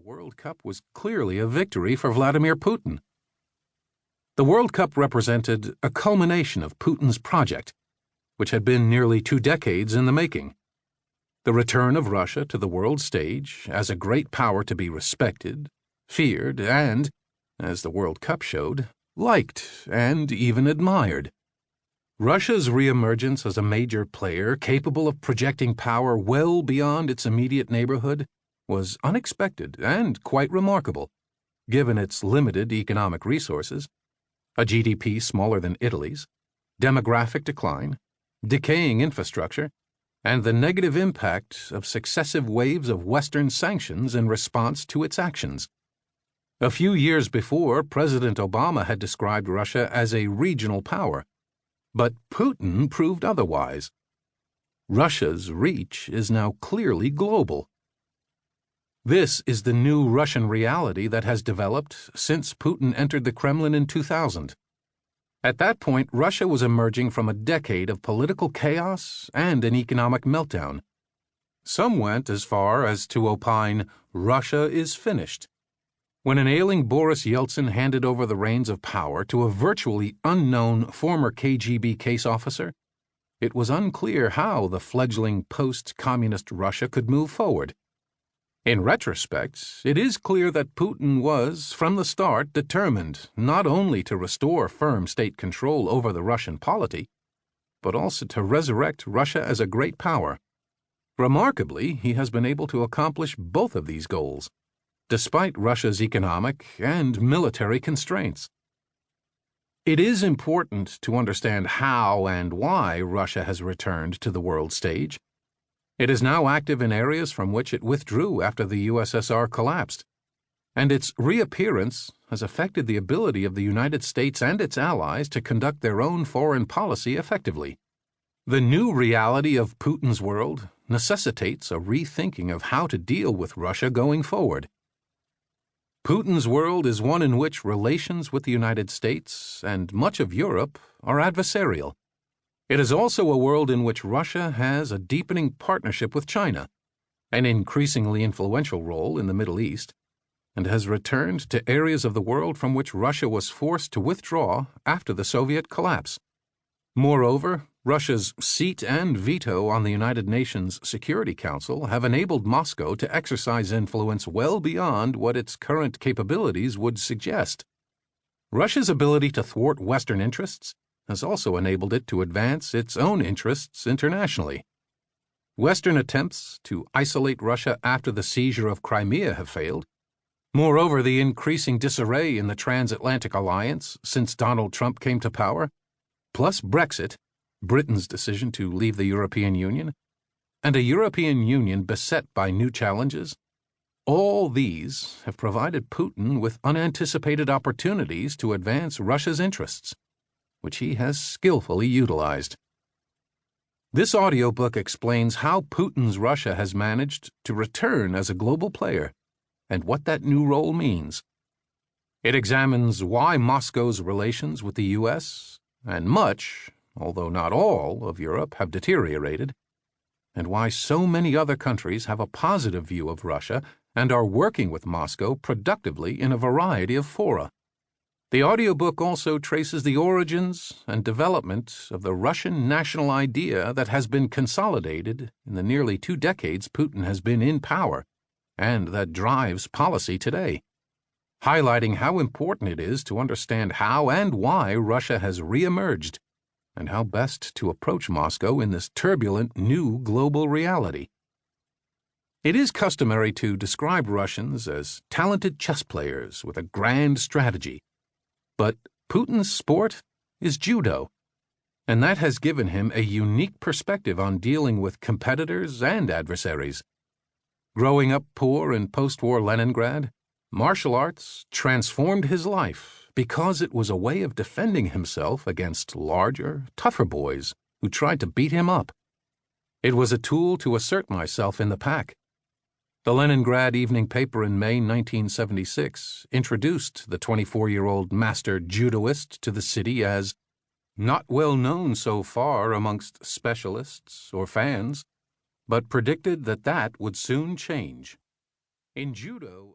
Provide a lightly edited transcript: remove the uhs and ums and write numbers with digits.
World Cup was clearly a victory for Vladimir Putin. The World Cup represented a culmination of Putin's project, which had been nearly 2 decades in the making. The return of Russia to the world stage as a great power to be respected, feared, and, as the World Cup showed, liked and even admired. Russia's reemergence as a major player capable of projecting power well beyond its immediate neighborhood was unexpected and quite remarkable, given its limited economic resources, a GDP smaller than Italy's, demographic decline, decaying infrastructure, and the negative impact of successive waves of Western sanctions in response to its actions. A few years before, President Obama had described Russia as a regional power, but Putin proved otherwise. Russia's reach is now clearly global. This is the new Russian reality that has developed since Putin entered the Kremlin in 2000. At that point, Russia was emerging from a decade of political chaos and an economic meltdown. Some went as far as to opine, Russia is finished. When an ailing Boris Yeltsin handed over the reins of power to a virtually unknown former KGB case officer, it was unclear how the fledgling post-communist Russia could move forward. In retrospect, it is clear that Putin was, from the start, determined not only to restore firm state control over the Russian polity, but also to resurrect Russia as a great power. Remarkably, he has been able to accomplish both of these goals, despite Russia's economic and military constraints. It is important to understand how and why Russia has returned to the world stage. It is now active in areas from which it withdrew after the USSR collapsed, and its reappearance has affected the ability of the United States and its allies to conduct their own foreign policy effectively. The new reality of Putin's world necessitates a rethinking of how to deal with Russia going forward. Putin's world is one in which relations with the United States and much of Europe are adversarial. It is also a world in which Russia has a deepening partnership with China, an increasingly influential role in the Middle East, and has returned to areas of the world from which Russia was forced to withdraw after the Soviet collapse. Moreover, Russia's seat and veto on the United Nations Security Council have enabled Moscow to exercise influence well beyond what its current capabilities would suggest. Russia's ability to thwart Western interests has also enabled it to advance its own interests internationally. Western attempts to isolate Russia after the seizure of Crimea have failed. Moreover, the increasing disarray in the transatlantic alliance since Donald Trump came to power, plus Brexit, Britain's decision to leave the European Union, and a European Union beset by new challenges, all these have provided Putin with unanticipated opportunities to advance Russia's interests, which he has skillfully utilized. This audiobook explains how Putin's Russia has managed to return as a global player and what that new role means. It examines why Moscow's relations with the U.S. and much, although not all, of Europe have deteriorated, and why so many other countries have a positive view of Russia and are working with Moscow productively in a variety of fora. The audiobook also traces the origins and development of the Russian national idea that has been consolidated in the nearly 2 decades Putin has been in power, and that drives policy today, highlighting how important it is to understand how and why Russia has reemerged, and how best to approach Moscow in this turbulent new global reality. It is customary to describe Russians as talented chess players with a grand strategy, but Putin's sport is judo, and that has given him a unique perspective on dealing with competitors and adversaries. Growing up poor in post-war Leningrad, martial arts transformed his life because it was a way of defending himself against larger, tougher boys who tried to beat him up. It was a tool to assert myself in the pack. The Leningrad evening paper in May 1976 introduced the 24-year-old master judoist to the city as not well known so far amongst specialists or fans, but predicted that would soon change. In judo,